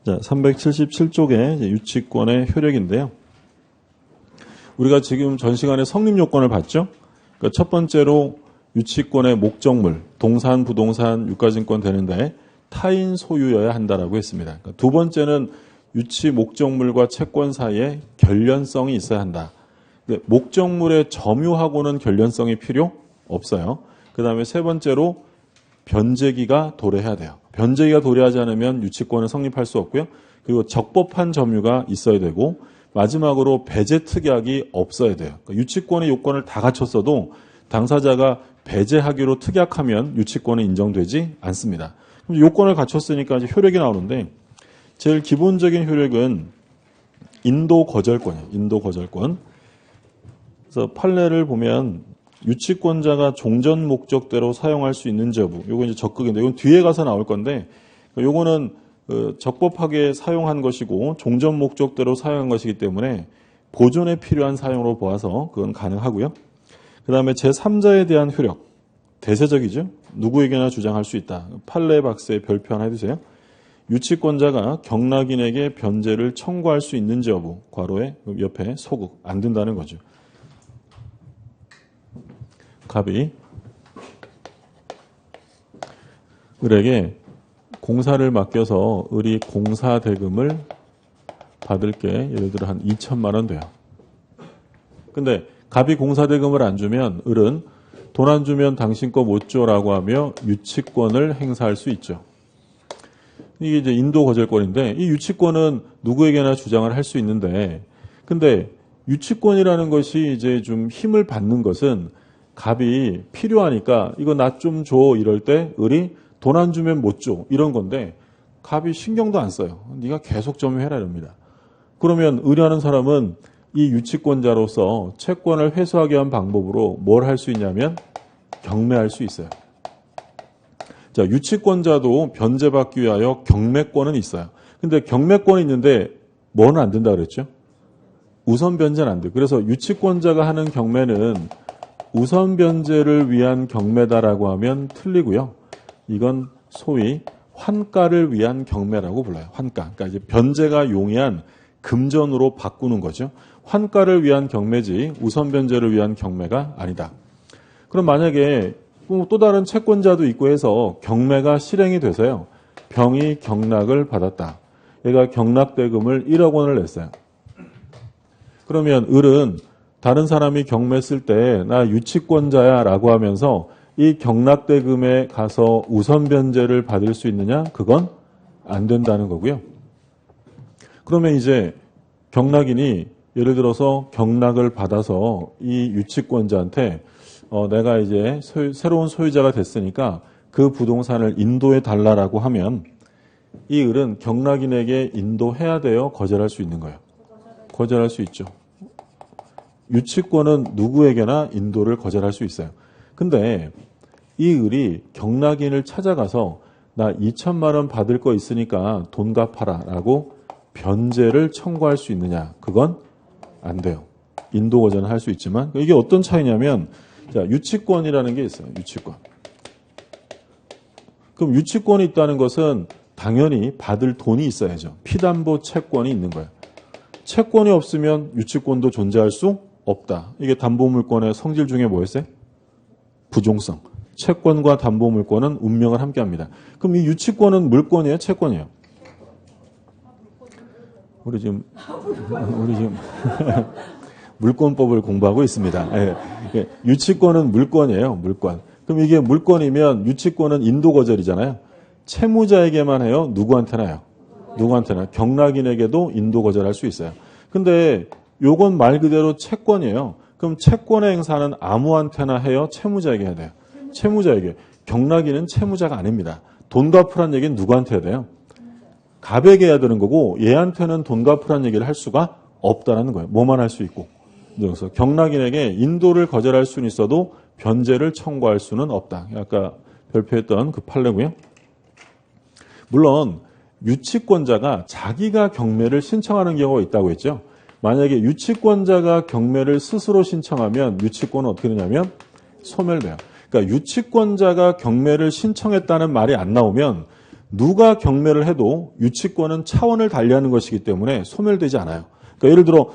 자, 377쪽의 유치권의 효력인데요. 우리가 지금 전 시간에 성립 요건을 봤죠? 그러니까 첫 번째로 유치권의 목적물, 동산, 부동산, 유가증권 되는데 타인 소유여야 한다라고 했습니다. 그러니까 두 번째는 유치 목적물과 채권 사이에 결련성이 있어야 한다. 목적물의 점유하고는 결련성이 필요 없어요. 그 다음에 세 번째로 변제기가 도래해야 돼요. 변제기가 도래하지 않으면 유치권은 성립할 수 없고요. 그리고 적법한 점유가 있어야 되고 마지막으로 배제 특약이 없어야 돼요. 그러니까 유치권의 요건을 다 갖췄어도 당사자가 배제하기로 특약하면 유치권은 인정되지 않습니다. 그럼 요건을 갖췄으니까 이제 효력이 나오는데 제일 기본적인 효력은 인도 거절권이에요. 인도 거절권. 그래서 판례를 보면 유치권자가 종전 목적대로 사용할 수 있는지 여부. 요거 이제 적극인데 이건 뒤에 가서 나올 건데 요거는 적법하게 사용한 것이고 종전 목적대로 사용한 것이기 때문에 보존에 필요한 사용으로 보아서 그건 가능하고요. 그 다음에 제3자에 대한 효력. 대세적이죠. 누구에게나 주장할 수 있다. 판례 박스에 별표 하나 해주세요. 유치권자가 경락인에게 변제를 청구할 수 있는지 여부. 괄호에 옆에 소극. 안 된다는 거죠. 갑이 을에게 공사를 맡겨서 을이 공사 대금을 받을 게 예를 들어 한 2천만 원 돼요. 근데 갑이 공사 대금을 안 주면 을은 돈 안 주면 당신 거 못 줘라고 하며 유치권을 행사할 수 있죠. 이게 이제 인도 거절권인데 이 유치권은 누구에게나 주장을 할 수 있는데 근데 유치권이라는 것이 이제 좀 힘을 받는 것은 갑이 필요하니까 이거 나 좀 줘 이럴 때 을이 돈 안 주면 못 줘 이런 건데 갑이 신경도 안 써요. 네가 계속 점유해라 이럽니다. 그러면 을이라는 사람은 이 유치권자로서 채권을 회수하게 한 방법으로 뭘 할 수 있냐면 경매할 수 있어요. 자, 유치권자도 변제받기 위하여 경매권은 있어요. 근데 경매권이 있는데 뭐는 안 된다 그랬죠? 우선 변제는 안 돼요. 그래서 유치권자가 하는 경매는 우선 변제를 위한 경매다라고 하면 틀리고요. 이건 소위 환가를 위한 경매라고 불러요. 환가. 그러니까 이제 변제가 용이한 금전으로 바꾸는 거죠. 환가를 위한 경매지 우선 변제를 위한 경매가 아니다. 그럼 만약에 또 다른 채권자도 있고 해서 경매가 실행이 돼서요. 병이 경락을 받았다. 얘가 경락대금을 1억 원을 냈어요. 그러면 을은 다른 사람이 경매 쓸 때 나 유치권자야 라고 하면서 이 경락대금에 가서 우선 변제를 받을 수 있느냐? 그건 안 된다는 거고요. 그러면 이제 경락인이 예를 들어서 경락을 받아서 이 유치권자한테 내가 이제 새로운 소유자가 됐으니까 그 부동산을 인도해 달라라고 하면 이 을은 경락인에게 인도해야 돼요? 거절할 수 있는 거예요? 거절할 수 있죠. 유치권은 누구에게나 인도를 거절할 수 있어요. 근데 이 을이 경락인을 찾아가서 나 2천만 원 받을 거 있으니까 돈 갚아라 라고 변제를 청구할 수 있느냐? 그건 안 돼요. 인도 거절은 할 수 있지만 이게 어떤 차이냐면 자, 유치권이라는 게 있어요. 유치권. 그럼 유치권이 있다는 것은 당연히 받을 돈이 있어야죠. 피담보 채권이 있는 거예요. 채권이 없으면 유치권도 존재할 수 없다. 이게 담보물권의 성질 중에 뭐였어요? 부종성. 채권과 담보물권은 운명을 함께합니다. 그럼 이 유치권은 물권이에요? 채권이에요? 우리 지금 물권법을 공부하고 있습니다. 예. 유치권은 물권이에요. 물권. 그럼 이게 물권이면 유치권은 인도거절이잖아요. 채무자에게만 해요? 누구한테나 해요? 누구한테나. 경락인에게도 인도거절할 수 있어요. 근데 요건 말 그대로 채권이에요. 그럼 채권의 행사는 아무한테나 해요? 채무자에게 해야 돼요? 채무자에게. 경락인은 채무자가 아닙니다. 돈 갚으란 얘기는 누구한테 해야 돼요? 갑에게 해야 되는 거고 얘한테는 돈 갚으란 얘기를 할 수가 없다는 거예요. 뭐만 할 수 있고. 그래서 경락인에게 인도를 거절할 수는 있어도 변제를 청구할 수는 없다. 아까 별표했던 그 판례고요. 물론 유치권자가 자기가 경매를 신청하는 경우가 있다고 했죠. 만약에 유치권자가 경매를 스스로 신청하면 유치권은 어떻게 되냐면 소멸돼요. 그러니까 유치권자가 경매를 신청했다는 말이 안 나오면 누가 경매를 해도 유치권은 차원을 달리하는 것이기 때문에 소멸되지 않아요. 그러니까 예를 들어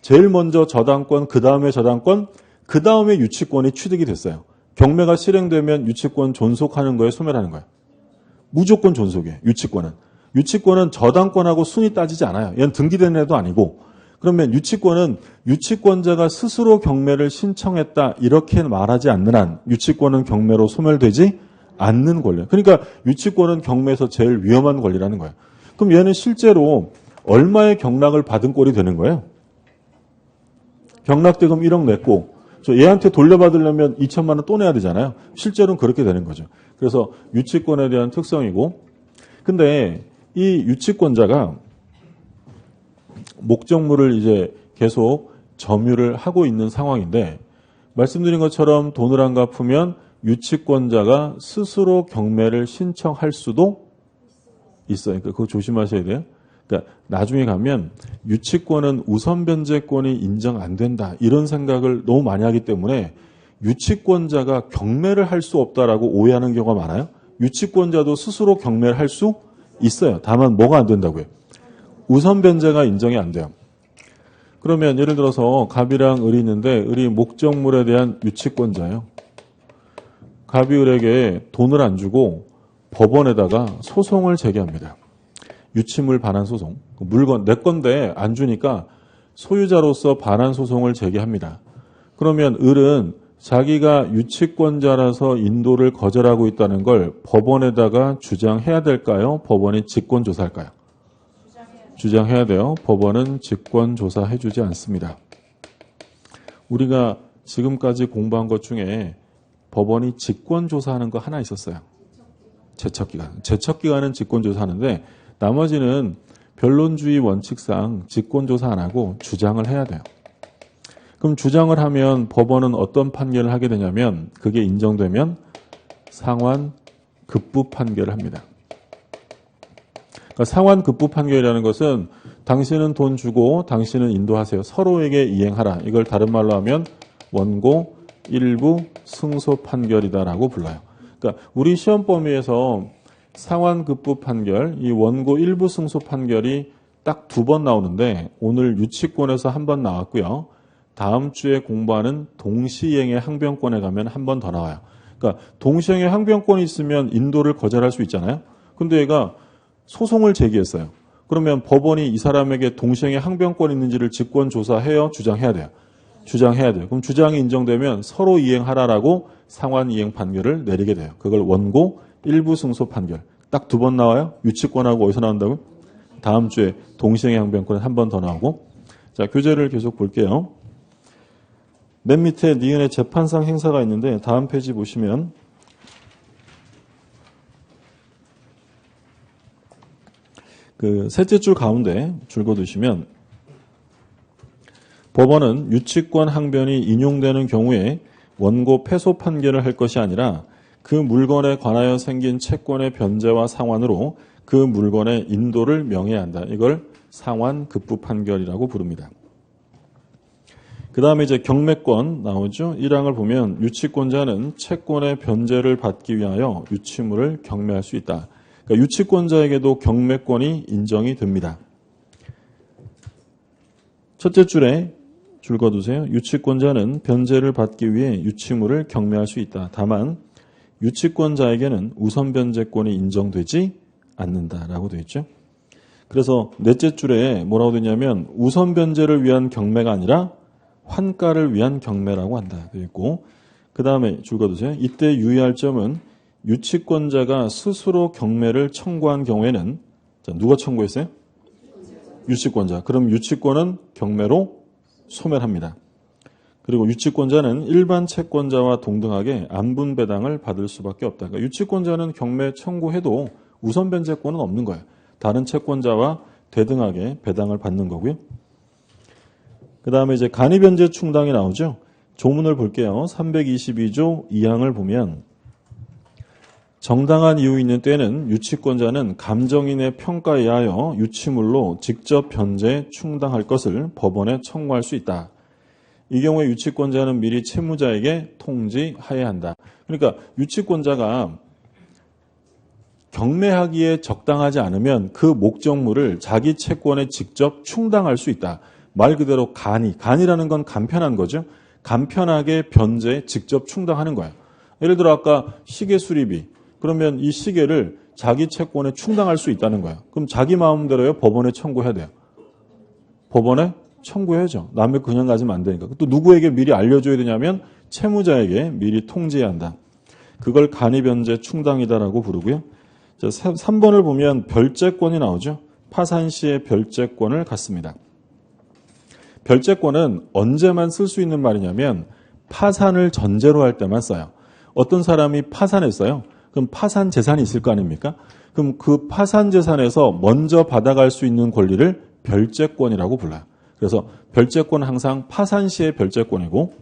제일 먼저 저당권, 그 다음에 저당권, 그 다음에 유치권이 취득이 됐어요. 경매가 실행되면 유치권 존속하는 거에 소멸하는 거예요. 무조건 존속이에요. 유치권은. 유치권은 저당권하고 순위 따지지 않아요. 얘는 등기된 애도 아니고. 그러면 유치권은 유치권자가 스스로 경매를 신청했다 이렇게 말하지 않는 한 유치권은 경매로 소멸되지 않는 권리. 그러니까 유치권은 경매에서 제일 위험한 권리라는 거예요. 그럼 얘는 실제로 얼마의 경락을 받은 꼴이 되는 거예요? 경락대금 1억 냈고 얘한테 돌려받으려면 2천만 원 또 내야 되잖아요. 실제로는 그렇게 되는 거죠. 그래서 유치권에 대한 특성이고, 근데 이 유치권자가 목적물을 이제 계속 점유를 하고 있는 상황인데, 말씀드린 것처럼 돈을 안 갚으면 유치권자가 스스로 경매를 신청할 수도 있어요. 그러니까 그거 조심하셔야 돼요. 그러니까 나중에 가면 유치권은 우선 변제권이 인정 안 된다 이런 생각을 너무 많이 하기 때문에 유치권자가 경매를 할 수 없다라고 오해하는 경우가 많아요. 유치권자도 스스로 경매를 할 수 있어요. 다만 뭐가 안 된다고요? 우선 변제가 인정이 안 돼요. 그러면 예를 들어서 갑이랑 을이 있는데 을이 목적물에 대한 유치권자예요. 갑이 을에게 돈을 안 주고 법원에다가 소송을 제기합니다. 유치물 반환 소송. 물건 내 건데 안 주니까 소유자로서 반환 소송을 제기합니다. 그러면 을은 자기가 유치권자라서 인도를 거절하고 있다는 걸 법원에다가 주장해야 될까요? 법원이 직권조사할까요? 주장해야 돼요. 법원은 직권조사해주지 않습니다. 우리가 지금까지 공부한 것 중에 법원이 직권조사하는 거 하나 있었어요. 제척기간. 제척기간은 직권조사하는데 나머지는 변론주의 원칙상 직권조사 안 하고 주장을 해야 돼요. 그럼 주장을 하면 법원은 어떤 판결을 하게 되냐면 그게 인정되면 상환 급부 판결을 합니다. 그러니까 상환 급부 판결이라는 것은 당신은 돈 주고 당신은 인도하세요. 서로에게 이행하라. 이걸 다른 말로 하면 원고 일부 승소 판결이다라고 불러요. 그러니까 우리 시험 범위에서 상환 급부 판결, 이 원고 일부 승소 판결이 딱 2번 나오는데 오늘 유치권에서 1번 나왔고요. 다음 주에 공부하는 동시행의 항변권에 가면 1번 더 나와요. 그러니까 동시행의 항변권이 있으면 인도를 거절할 수 있잖아요. 근데 얘가 소송을 제기했어요. 그러면 법원이 이 사람에게 동시행의 항변권이 있는지를 직권조사해요? 주장해야 돼요? 주장해야 돼요. 그럼 주장이 인정되면 서로 이행하라라고 상환 이행 판결을 내리게 돼요. 그걸 원고 일부 승소 판결. 딱 2번 나와요. 유치권하고 어디서 나온다고요? 다음 주에 동시행의 항변권은 1번 더 나오고. 자, 교재를 계속 볼게요. 맨 밑에 니은의 재판상 행사가 있는데 다음 페이지 보시면 그 셋째 줄 가운데 줄거두시면 법원은 유치권 항변이 인용되는 경우에 원고 패소 판결을 할 것이 아니라 그 물건에 관하여 생긴 채권의 변제와 상환으로 그 물건의 인도를 명해야 한다. 이걸 상환 급부 판결이라고 부릅니다. 그 다음에 이제 경매권 나오죠. 1항을 보면 유치권자는 채권의 변제를 받기 위하여 유치물을 경매할 수 있다. 그러니까 유치권자에게도 경매권이 인정이 됩니다. 첫째 줄에 줄거두세요. 유치권자는 변제를 받기 위해 유치물을 경매할 수 있다. 다만 유치권자에게는 우선 변제권이 인정되지 않는다라고 되어 있죠. 그래서 넷째 줄에 뭐라고 되냐면 우선 변제를 위한 경매가 아니라 환가를 위한 경매라고 한다 되어 있고, 그 다음에 줄거두세요. 이때 유의할 점은 유치권자가 스스로 경매를 청구한 경우에는 자, 누가 청구했어요? 유치권자. 그럼 유치권은 경매로 소멸합니다. 그리고 유치권자는 일반 채권자와 동등하게 안분배당을 받을 수밖에 없다. 그러니까 유치권자는 경매 청구해도 우선 변제권은 없는 거예요. 다른 채권자와 대등하게 배당을 받는 거고요. 그 다음에 이제 간이변제 충당이 나오죠. 조문을 볼게요. 322조 2항을 보면 정당한 이유 있는 때는 유치권자는 감정인의 평가에 의하여 유치물로 직접 변제 충당할 것을 법원에 청구할 수 있다. 이 경우에 유치권자는 미리 채무자에게 통지하여야 한다. 그러니까 유치권자가 경매하기에 적당하지 않으면 그 목적물을 자기 채권에 직접 충당할 수 있다. 말 그대로 간이라는 건 간편한 거죠. 간편하게 변제에 직접 충당하는 거예요. 예를 들어 아까 시계 수리비. 그러면 이 시계를 자기 채권에 충당할 수 있다는 거예요. 그럼 자기 마음대로요. 법원에 청구해야 돼요. 법원에 청구해야죠. 남의 그냥 가지면 안 되니까. 또 누구에게 미리 알려줘야 되냐면 채무자에게 미리 통지해야 한다. 그걸 간이변제 충당이다라고 부르고요. 자, 3번을 보면 별제권이 나오죠. 파산 시의 별제권을 갖습니다. 별제권은 언제만 쓸 수 있는 말이냐면 파산을 전제로 할 때만 써요. 어떤 사람이 파산했어요. 그럼 파산 재산이 있을 거 아닙니까? 그럼 그 파산 재산에서 먼저 받아갈 수 있는 권리를 별제권이라고 불러요. 그래서 별제권은 항상 파산 시의 별제권이고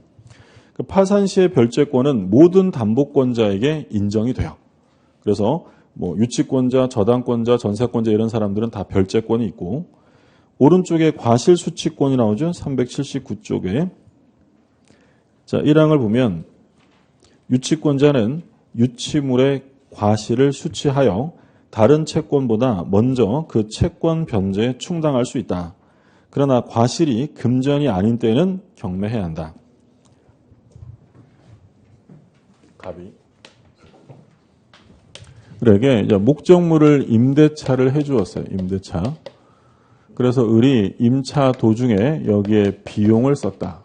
그 파산 시의 별제권은 모든 담보권자에게 인정이 돼요. 그래서 뭐 유치권자, 저당권자, 전세권자 이런 사람들은 다 별제권이 있고 오른쪽에 과실수취권이 나오죠. 379쪽에. 자, 1항을 보면 유치권자는 유치물의 과실을 수취하여 다른 채권보다 먼저 그 채권 변제에 충당할 수 있다. 그러나 과실이 금전이 아닌 때는 경매해야 한다. 갑이. 을에게 목적물을 임대차를 해주었어요. 임대차. 그래서 을이 임차 도중에 여기에 비용을 썼다.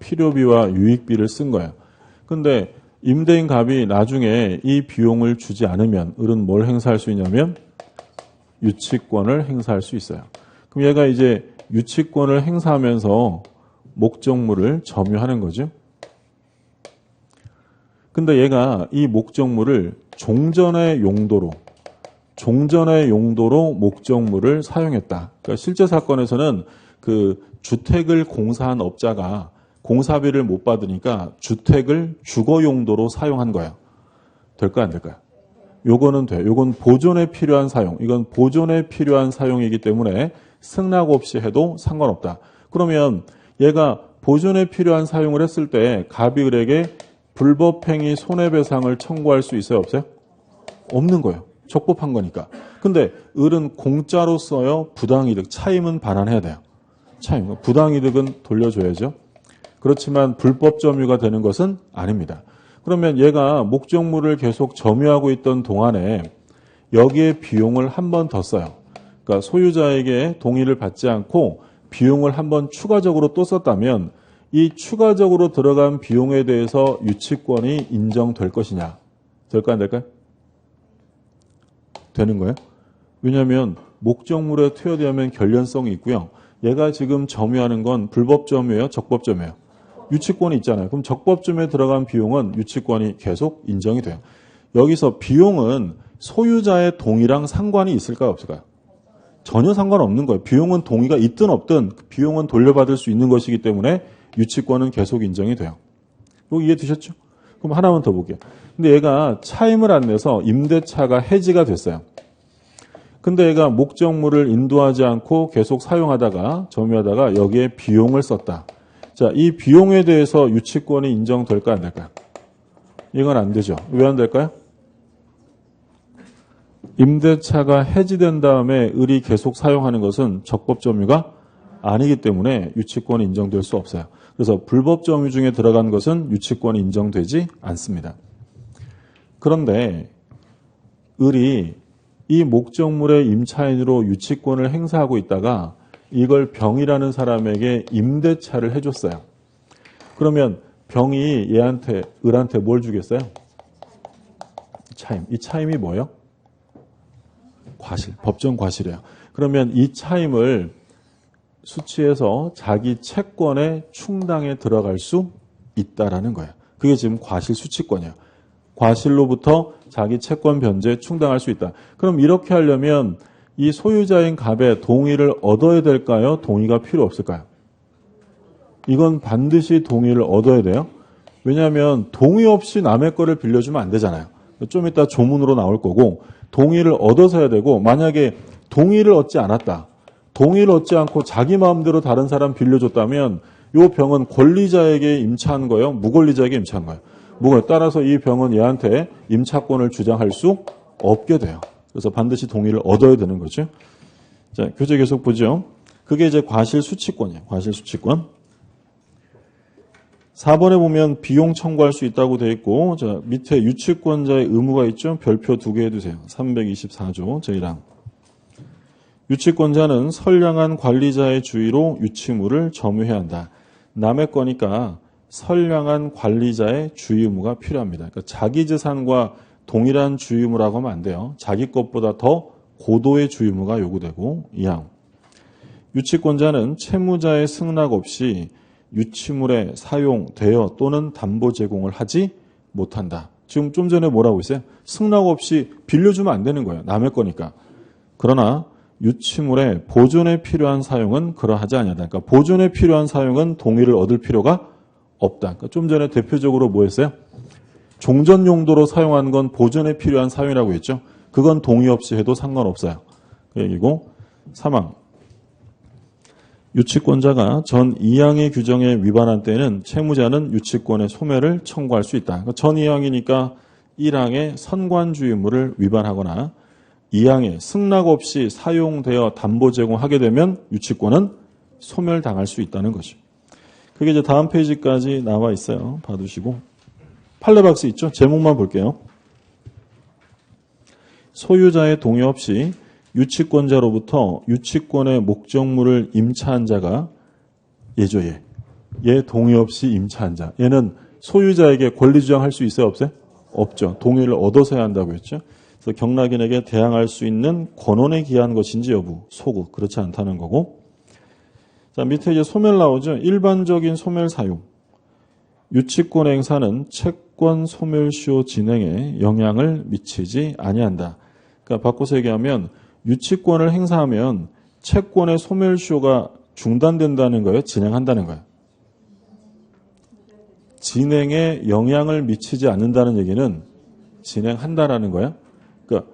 필요비와 유익비를 쓴 거예요. 근데 임대인 갑이 나중에 이 비용을 주지 않으면 을은 뭘 행사할 수 있냐면 유치권을 행사할 수 있어요. 그럼 얘가 이제 유치권을 행사하면서 목적물을 점유하는 거죠. 근데 얘가 이 목적물을 종전의 용도로 목적물을 사용했다. 그러니까 실제 사건에서는 그 주택을 공사한 업자가 공사비를 못 받으니까 주택을 주거 용도로 사용한 거예요. 될까요? 안 될까요? 요거는 돼요. 요건 보존에 필요한 사용. 이건 보존에 필요한 사용이기 때문에 승낙 없이 해도 상관없다. 그러면 얘가 보존에 필요한 사용을 했을 때 갑이 을에게 불법행위 손해배상을 청구할 수 있어요? 없어요? 없는 거예요. 적법한 거니까. 근데 을은 공짜로 써요. 부당이득. 차임은 반환해야 돼요. 차임. 부당이득은 돌려줘야죠. 그렇지만 불법 점유가 되는 것은 아닙니다. 그러면 얘가 목적물을 계속 점유하고 있던 동안에 여기에 비용을 한 번 더 써요. 그러니까 소유자에게 동의를 받지 않고 비용을 한 번 추가적으로 또 썼다면 이 추가적으로 들어간 비용에 대해서 유치권이 인정될 것이냐? 될까요? 안 될까요? 되는 거예요? 왜냐하면 목적물에 투여되면 결련성이 있고요. 얘가 지금 점유하는 건 불법 점유예요? 적법 점유예요? 유치권이 있잖아요. 그럼 적법 점유에 들어간 비용은 유치권이 계속 인정이 돼요. 여기서 비용은 소유자의 동의랑 상관이 있을까요? 없을까요? 전혀 상관없는 거예요. 비용은 동의가 있든 없든 비용은 돌려받을 수 있는 것이기 때문에 유치권은 계속 인정이 돼요. 이거 이해되셨죠? 그럼 하나만 더 볼게요. 근데 얘가 차임을 안 내서 임대차가 해지가 됐어요. 근데 얘가 목적물을 인도하지 않고 계속 사용하다가 점유하다가 여기에 비용을 썼다. 자, 이 비용에 대해서 유치권이 인정될까요? 안 될까요? 이건 안 되죠. 왜 안 될까요? 임대차가 해지된 다음에 을이 계속 사용하는 것은 적법 점유가 아니기 때문에 유치권이 인정될 수 없어요. 그래서 불법 점유 중에 들어간 것은 유치권이 인정되지 않습니다. 그런데 을이 이 목적물의 임차인으로 유치권을 행사하고 있다가 이걸 병이라는 사람에게 임대차를 해줬어요. 그러면 병이 을한테 뭘 주겠어요? 차임. 이 차임이 뭐예요? 과실. 법정 과실이에요. 그러면 이 차임을 수취해서 자기 채권의 충당에 들어갈 수 있다라는 거예요. 그게 지금 과실 수취권이에요. 과실로부터 자기 채권 변제에 충당할 수 있다. 그럼 이렇게 하려면 이 소유자인 갑의 동의를 얻어야 될까요? 동의가 필요 없을까요? 이건 반드시 동의를 얻어야 돼요. 왜냐하면 동의 없이 남의 거를 빌려주면 안 되잖아요. 좀 이따 조문으로 나올 거고 동의를 얻어서 해야 되고 만약에 동의를 얻지 않았다. 동의를 얻지 않고 자기 마음대로 다른 사람 빌려줬다면 이 병은 권리자에게 임차한 거예요? 무권리자에게 임차한 거예요? 따라서 이 병은 얘한테 임차권을 주장할 수 없게 돼요. 그래서 반드시 동의를 얻어야 되는 거죠. 자, 교재 계속 보죠. 그게 이제 과실수취권이에요. 과실수취권. 4번에 보면 비용 청구할 수 있다고 되어 있고, 자, 밑에 유치권자의 의무가 있죠. 별표 2개 해두세요. 324조 제1항. 유치권자는 선량한 관리자의 주의로 유치물을 점유해야 한다. 남의 거니까 선량한 관리자의 주의 의무가 필요합니다. 그러니까 자기 재산과 동일한 주의 의무라고 하면 안 돼요. 자기 것보다 더 고도의 주의 의무가 요구되고, 2항. 유치권자는 채무자의 승낙 없이 유치물의 사용, 대여 또는 담보 제공을 하지 못한다. 지금 좀 전에 뭐라고 했어요? 승낙 없이 빌려주면 안 되는 거예요. 남의 거니까. 그러나 유치물의 보존에 필요한 사용은 그러하지 아니하다. 그러니까 보존에 필요한 사용은 동의를 얻을 필요가 없다. 그러니까 좀 전에 대표적으로 뭐 했어요? 종전 용도로 사용한 건 보존에 필요한 사용이라고 했죠. 그건 동의 없이 해도 상관없어요. 그 얘기고. 3항. 유치권자가 전 2항의 규정에 위반한 때에는 채무자는 유치권의 소멸을 청구할 수 있다. 그러니까 전 2항이니까 1항의 선관주의 의무를 위반하거나 2항에 승낙 없이 사용되어 담보 제공하게 되면 유치권은 소멸당할 수 있다는 것이죠. 그게 이제 다음 페이지까지 나와 있어요. 봐두시고. 판례박스 있죠? 제목만 볼게요. 소유자의 동의 없이 유치권자로부터 유치권의 목적물을 임차한 자가 얘죠, 얘. 얘 동의 없이 임차한 자. 얘는 소유자에게 권리 주장할 수 있어요, 없어요? 없죠. 동의를 얻어서 해야 한다고 했죠. 그래서 경락인에게 대항할 수 있는 권한에 기한 것인지 여부, 소급. 그렇지 않다는 거고. 자, 밑에 이제 소멸 나오죠. 일반적인 소멸 사용. 유치권 행사는 채권 소멸시효 진행에 영향을 미치지 아니한다. 그러니까 바꿔서 얘기하면 유치권을 행사하면 채권의 소멸시효가 중단된다는 거예요? 진행한다는 거예요? 진행에 영향을 미치지 않는다는 얘기는 진행한다라는 거예요? 그러니까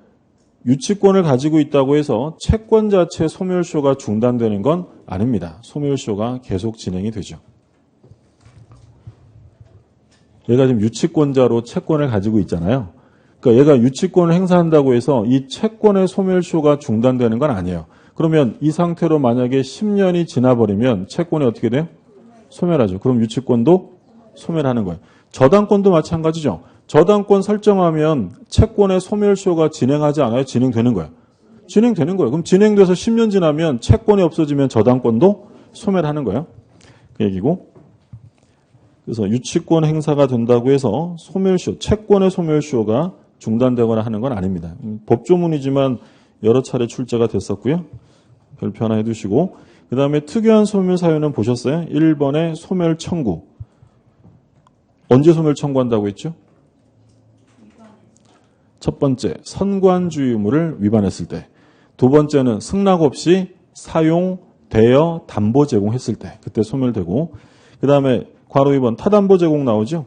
유치권을 가지고 있다고 해서 채권 자체 소멸시효가 중단되는 건 아닙니다. 소멸시효가 계속 진행이 되죠. 얘가 지금 유치권자로 채권을 가지고 있잖아요. 그러니까 얘가 유치권을 행사한다고 해서 이 채권의 소멸시효가 중단되는 건 아니에요. 그러면 이 상태로 만약에 10년이 지나버리면 채권이 어떻게 돼요? 소멸하죠. 그럼 유치권도 소멸하는 거예요. 저당권도 마찬가지죠. 저당권 설정하면 채권의 소멸시효가 진행하지 않아요? 진행되는 거예요. 진행되는 거예요. 그럼 진행돼서 10년 지나면 채권이 없어지면 저당권도 소멸하는 거예요. 그 얘기고. 그래서 유치권 행사가 된다고 해서 소멸시효, 채권의 소멸시효가 중단되거나 하는 건 아닙니다. 법조문이지만 여러 차례 출제가 됐었고요. 별표 하나 해두시고. 그 다음에 특유한 소멸 사유는 보셨어요? 1번의 소멸 청구. 언제 소멸 청구한다고 했죠? 첫 번째, 선관주의 의무를 위반했을 때. 두 번째는 승낙 없이 사용, 대여, 담보 제공했을 때. 그때 소멸되고. 그 다음에 괄호 2번 타담보 제공 나오죠?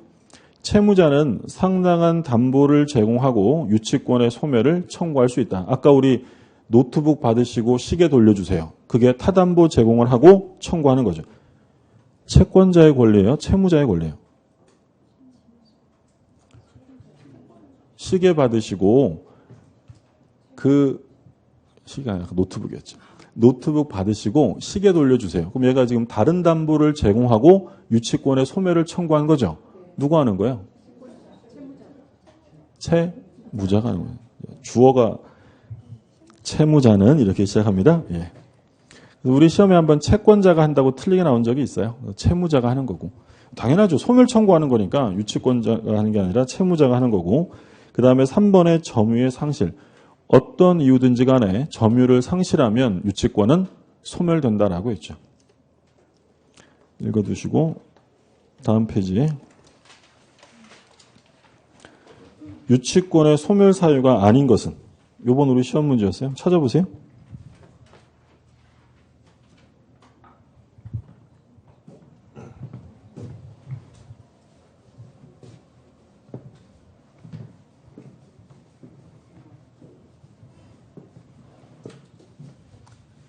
채무자는 상당한 담보를 제공하고 유치권의 소멸을 청구할 수 있다. 아까 우리 노트북 받으시고 시계 돌려주세요. 그게 타담보 제공을 하고 청구하는 거죠. 채권자의 권리예요? 채무자의 권리예요? 시계 받으시고 시계가 아니라 노트북이었죠. 노트북 받으시고 시계 돌려주세요. 그럼 얘가 지금 다른 담보를 제공하고 유치권의 소멸을 청구한 거죠. 누가 하는 거예요? 채무자가 하는 거예요. 주어가 채무자는 이렇게 시작합니다. 예. 우리 시험에 한번 채권자가 한다고 틀리게 나온 적이 있어요. 채무자가 하는 거고. 당연하죠. 소멸 청구하는 거니까 유치권자가 하는 게 아니라 채무자가 하는 거고. 그 다음에 3번의 점유의 상실. 어떤 이유든지 간에 점유를 상실하면 유치권은 소멸된다라고 했죠. 읽어두시고 다음 페이지에 유치권의 소멸 사유가 아닌 것은 이번 우리 시험 문제였어요. 찾아보세요.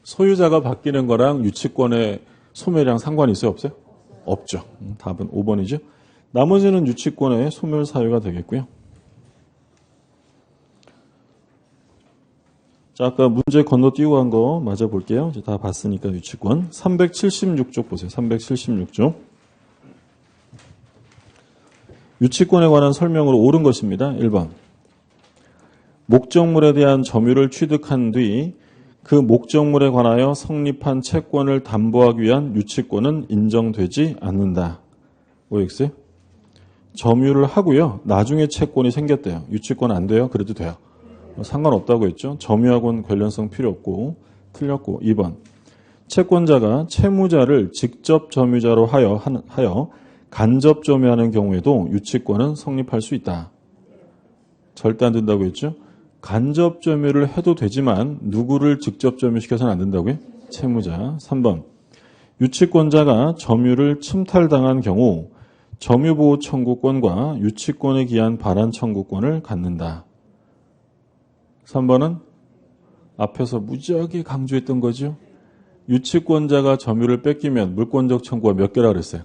소유자가 바뀌는 거랑 유치권의 소멸이랑 상관이 있어요? 없어요? 없죠. 답은 5번이죠. 나머지는 유치권의 소멸 사유가 되겠고요. 자, 아까 문제 건너뛰고 간 거 맞아 볼게요. 이제 다 봤으니까 유치권. 376쪽 보세요. 376쪽. 유치권에 관한 설명으로 옳은 것입니다. 1번. 목적물에 대한 점유를 취득한 뒤 그 목적물에 관하여 성립한 채권을 담보하기 위한 유치권은 인정되지 않는다. OX. 점유를 하고요. 나중에 채권이 생겼대요. 유치권 안 돼요? 그래도 돼요. 상관없다고 했죠. 점유하고는 관련성 필요 없고. 틀렸고. 2번. 채권자가 채무자를 직접 점유자로 하여 간접 점유하는 경우에도 유치권은 성립할 수 있다. 절대 안 된다고 했죠. 간접 점유를 해도 되지만 누구를 직접 점유시켜서는 안 된다고요? 채무자. 3번. 유치권자가 점유를 침탈당한 경우 점유보호 청구권과 유치권에 기한 반환 청구권을 갖는다. 3번은 앞에서 무지하게 강조했던 거죠. 유치권자가 점유를 뺏기면 물권적 청구가 몇 개라 그랬어요?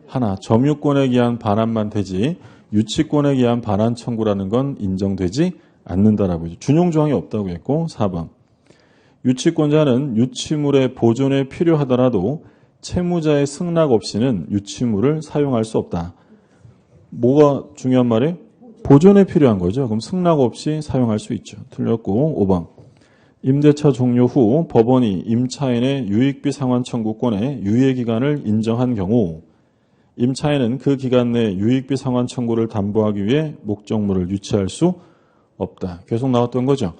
하나. 점유권에 기한 반환만 되지 유치권에 기한 반환 청구라는 건 인정되지 않는다라고 했죠. 준용 조항이 없다고 했고. 4번. 유치권자는 유치물의 보존에 필요하더라도 채무자의 승낙 없이는 유치물을 사용할 수 없다. 뭐가 중요한 말이에요? 보존에 필요한 거죠. 그럼 승낙 없이 사용할 수 있죠. 틀렸고. 5번. 임대차 종료 후 법원이 임차인의 유익비 상환 청구권의 유예기간을 인정한 경우 임차인은 그 기간 내 유익비 상환 청구를 담보하기 위해 목적물을 유치할 수 없다. 계속 나왔던 거죠.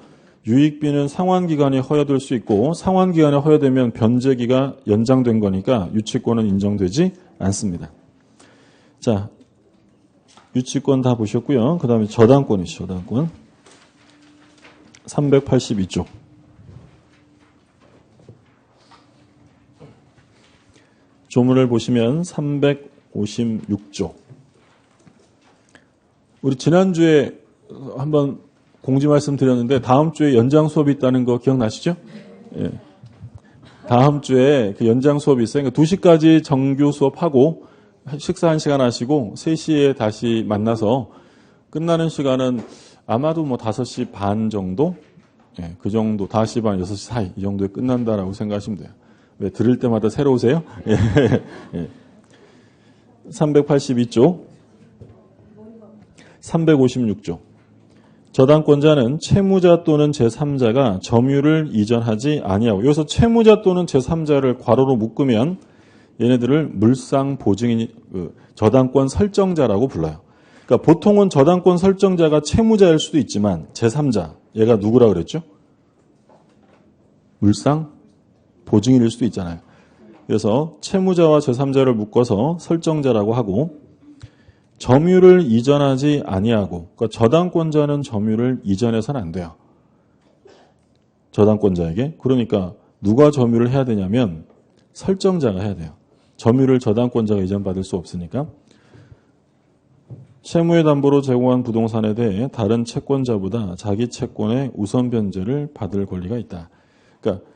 유익비는 상환기간에 허여될 수 있고 상환기간에 허여되면 변제기가 연장된 거니까 유치권은 인정되지 않습니다. 자, 유치권 다 보셨고요. 그 다음에 저당권이죠. 저당권. 382쪽. 조문을 보시면 356쪽. 우리 지난주에 한번 공지 말씀 드렸는데 다음 주에 연장 수업이 있다는 거 기억나시죠? 예. 다음 주에 그 연장 수업이 있어요. 그러니까 2시까지 정규 수업하고 식사 1시간 하시고 3시에 다시 만나서 끝나는 시간은 아마도 뭐 5시 반 정도? 예, 그 정도, 5시 반, 6시 사이 이 정도에 끝난다라고 생각하시면 돼요. 왜 들을 때마다 새로우세요? 예. 예. 382쪽, 356쪽. 저당권자는 채무자 또는 제3자가 점유를 이전하지 아니하고 여기서 채무자 또는 제3자를 괄호로 묶으면 얘네들을 물상보증인 저당권 설정자라고 불러요. 그러니까 보통은 저당권 설정자가 채무자일 수도 있지만 제3자 얘가 누구라 그랬죠? 물상보증인일 수도 있잖아요. 그래서 채무자와 제3자를 묶어서 설정자라고 하고 점유를 이전하지 아니하고 그러니까 저당권자는 점유를 이전해서는 안 돼요. 저당권자에게. 그러니까 누가 점유를 해야 되냐면 설정자가 해야 돼요. 점유를 저당권자가 이전받을 수 없으니까. 채무의 담보로 제공한 부동산에 대해 다른 채권자보다 자기 채권의 우선 변제를 받을 권리가 있다. 그러니까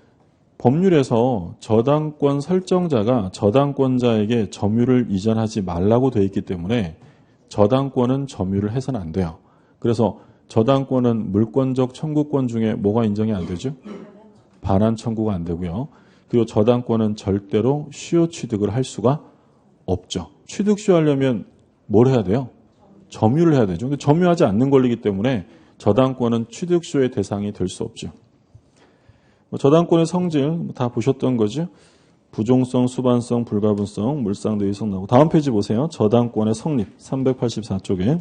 법률에서 저당권 설정자가 저당권자에게 점유를 이전하지 말라고 되어 있기 때문에 저당권은 점유를 해서는 안 돼요. 그래서 저당권은 물권적 청구권 중에 뭐가 인정이 안 되죠? 반환 청구가 안 되고요. 그리고 저당권은 절대로 수요 취득을 할 수가 없죠. 취득 수요하려면 뭘 해야 돼요? 점유를 해야 되죠. 근데 점유하지 않는 권리이기 때문에 저당권은 취득 수요의 대상이 될 수 없죠. 저당권의 성질 다 보셨던 거죠. 부종성, 수반성, 불가분성, 물상대위성 나오고 다음 페이지 보세요. 저당권의 성립 384쪽에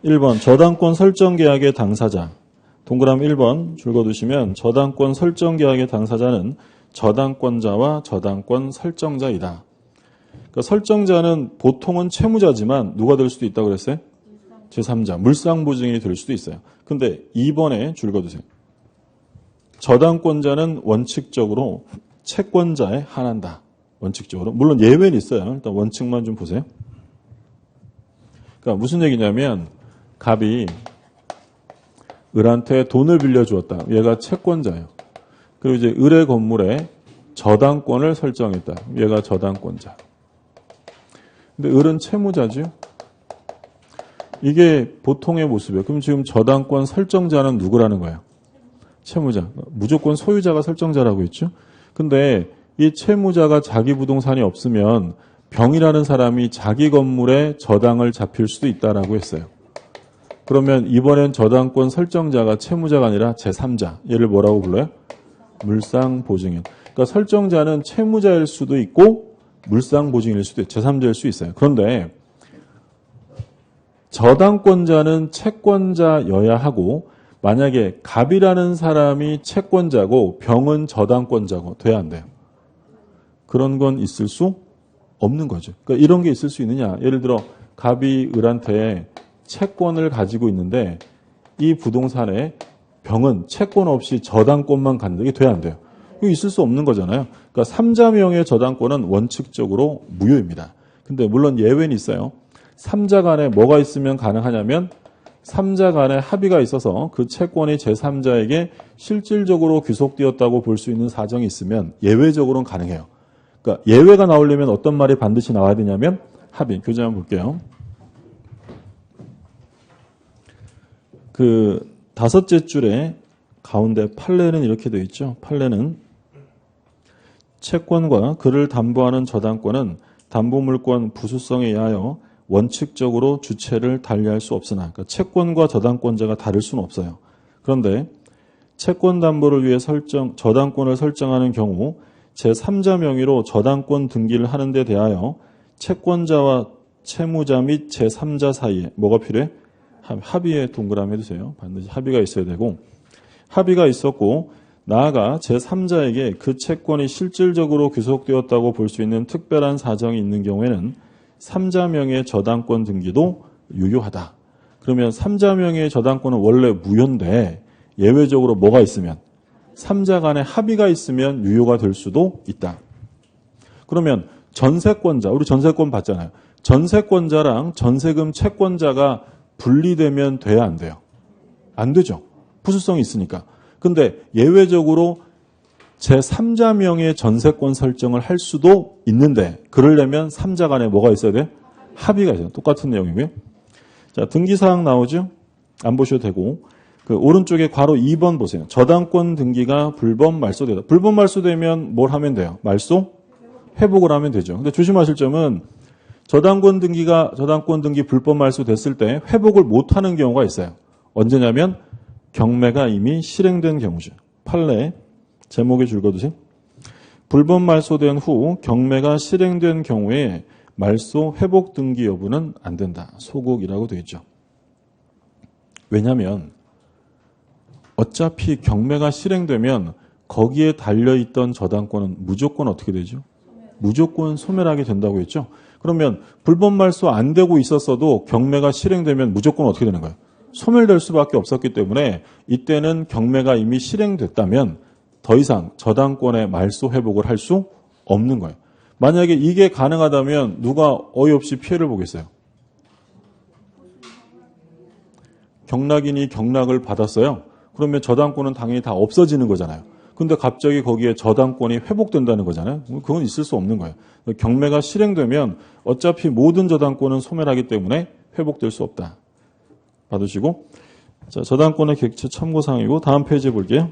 1번 저당권 설정계약의 당사자 동그라미 1번 줄거두시면 저당권 설정계약의 당사자는 저당권자와 저당권 설정자이다. 그러니까 설정자는 보통은 채무자지만 누가 될 수도 있다고 그랬어요? 제3자, 물상보증인이 될 수도 있어요. 근데 2번에 줄거두세요. 저당권자는 원칙적으로 채권자에 한한다. 원칙적으로. 물론 예외는 있어요. 일단 원칙만 좀 보세요. 그러니까 무슨 얘기냐면 갑이 을한테 돈을 빌려주었다. 얘가 채권자예요. 그리고 이제 을의 건물에 저당권을 설정했다. 얘가 저당권자. 근데 을은 채무자죠. 이게 보통의 모습이에요. 그럼 지금 저당권 설정자는 누구라는 거예요? 채무자. 무조건 소유자가 설정자라고 했죠. 근데 이 채무자가 자기 부동산이 없으면 병이라는 사람이 자기 건물에 저당을 잡힐 수도 있다라고 했어요. 그러면 이번엔 저당권 설정자가 채무자가 아니라 제3자. 얘를 뭐라고 불러요? 물상보증인. 그러니까 설정자는 채무자일 수도 있고 물상보증인일 수도 있고 제3자일 수 있어요. 그런데 저당권자는 채권자여야 하고 만약에 갑이라는 사람이 채권자고 병은 저당권자고 돼야 안 돼요. 그런 건 있을 수 없는 거죠. 그러니까 이런 게 있을 수 있느냐. 예를 들어 갑이 을한테 채권을 가지고 있는데 이 부동산에 병은 채권 없이 저당권만 갖는 게 돼야 안 돼요. 이거 있을 수 없는 거잖아요. 그러니까 3자명의 저당권은 원칙적으로 무효입니다. 근데 물론 예외는 있어요. 3자 간에 뭐가 있으면 가능하냐면 3자 간에 합의가 있어서 그 채권이 제3자에게 실질적으로 귀속되었다고 볼 수 있는 사정이 있으면 예외적으로는 가능해요. 그러니까 예외가 나오려면 어떤 말이 반드시 나와야 되냐면 합의. 교재 한번 볼게요. 그 다섯째 줄에 가운데 판례는 이렇게 되어 있죠. 판례는 채권과 그를 담보하는 저당권은 담보물권 부수성에 의하여 원칙적으로 주체를 달리할 수 없으나 그러니까 채권과 저당권자가 다를 수는 없어요. 그런데 채권 담보를 위해 저당권을 설정하는 경우 제3자 명의로 저당권 등기를 하는 데 대하여 채권자와 채무자 및 제3자 사이에 뭐가 필요해? 합의에 동그라미 해주세요. 반드시 합의가 있어야 되고 합의가 있었고 나아가 제3자에게 그 채권이 실질적으로 귀속되었다고 볼 수 있는 특별한 사정이 있는 경우에는 3자명의 저당권 등기도 유효하다. 그러면 3자명의 저당권은 원래 무효인데 예외적으로 뭐가 있으면 3자 간에 합의가 있으면 유효가 될 수도 있다. 그러면 전세권자, 우리 전세권 봤잖아요. 전세권자랑 전세금 채권자가 분리되면 돼야 안 돼요? 안 되죠. 부수성이 있으니까. 근데 예외적으로 제3자명의 전세권 설정을 할 수도 있는데 그러려면 3자 간에 뭐가 있어야 돼? 합의가 있어요. 똑같은 내용이고요. 자, 등기사항 나오죠? 안 보셔도 되고 그 오른쪽에 괄호 2번 보세요. 저당권 등기가 불법 말소되다. 불법 말소되면 뭘 하면 돼요? 말소? 회복을 하면 되죠. 근데 조심하실 점은 저당권 등기 불법 말소됐을 때 회복을 못하는 경우가 있어요. 언제냐면 경매가 이미 실행된 경우죠. 판례 제목에 줄거두세요. 불법 말소된 후 경매가 실행된 경우에 말소 회복 등기 여부는 안 된다. 소극이라고 되어 있죠. 왜냐하면 어차피 경매가 실행되면 거기에 달려있던 저당권은 무조건 어떻게 되죠? 무조건 소멸하게 된다고 했죠. 그러면 불법 말소 안 되고 있었어도 경매가 실행되면 무조건 어떻게 되는 거예요? 소멸될 수밖에 없었기 때문에 이때는 경매가 이미 실행됐다면 더 이상 저당권의 말소 회복을 할 수 없는 거예요. 만약에 이게 가능하다면 누가 어이없이 피해를 보겠어요? 경락인이 경락을 받았어요. 그러면 저당권은 당연히 다 없어지는 거잖아요. 근데 갑자기 거기에 저당권이 회복된다는 거잖아요. 그건 있을 수 없는 거예요. 경매가 실행되면 어차피 모든 저당권은 소멸하기 때문에 회복될 수 없다. 받으시고 자, 저당권의 객체 참고사항이고 다음 페이지에 볼게요.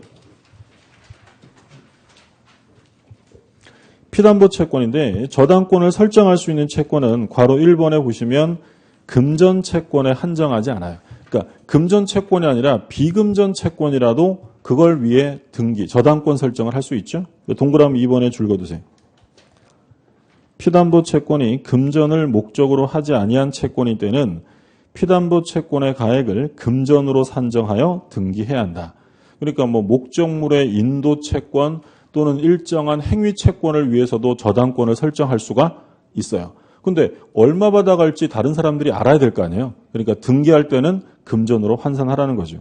피담보 채권인데 저당권을 설정할 수 있는 채권은 괄호 1번에 보시면 금전 채권에 한정하지 않아요. 그러니까 금전 채권이 아니라 비금전 채권이라도 그걸 위해 등기, 저당권 설정을 할 수 있죠. 동그라미 2번에 줄거두세요. 피담보 채권이 금전을 목적으로 하지 아니한 채권일 때는 피담보 채권의 가액을 금전으로 산정하여 등기해야 한다. 그러니까 뭐 목적물의 인도 채권 또는 일정한 행위 채권을 위해서도 저당권을 설정할 수가 있어요. 근데 얼마 받아갈지 다른 사람들이 알아야 될 거 아니에요. 그러니까 등기할 때는 금전으로 환산하라는 거죠.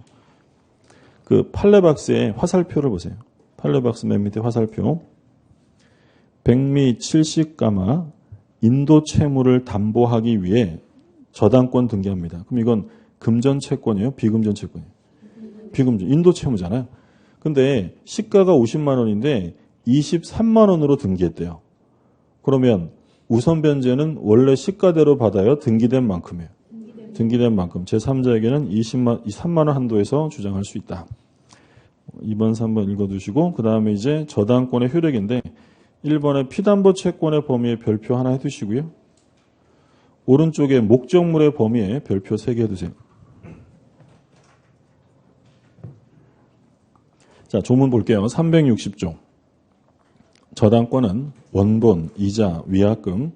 그 판례박스에 화살표를 보세요. 판례박스 맨 밑에 화살표. 백미 70가마 인도 채무를 담보하기 위해 저당권 등기합니다. 그럼 이건 금전 채권이에요? 비금전 채권이에요? 비금전. 인도 채무잖아요. 근데 시가가 50만 원인데 23만 원으로 등기했대요. 그러면 우선 변제는 원래 시가대로 받아요? 등기된 만큼이에요? 등기된 만큼 제3자에게는 3만 원 한도에서 주장할 수 있다. 2번, 3번 읽어두시고 그 다음에 이제 저당권의 효력인데 1번에 피담보 채권의 범위에 별표 하나 해두시고요. 오른쪽에 목적물의 범위에 별표 3개 해두세요. 자, 조문 볼게요. 360조. 저당권은 원본, 이자, 위약금,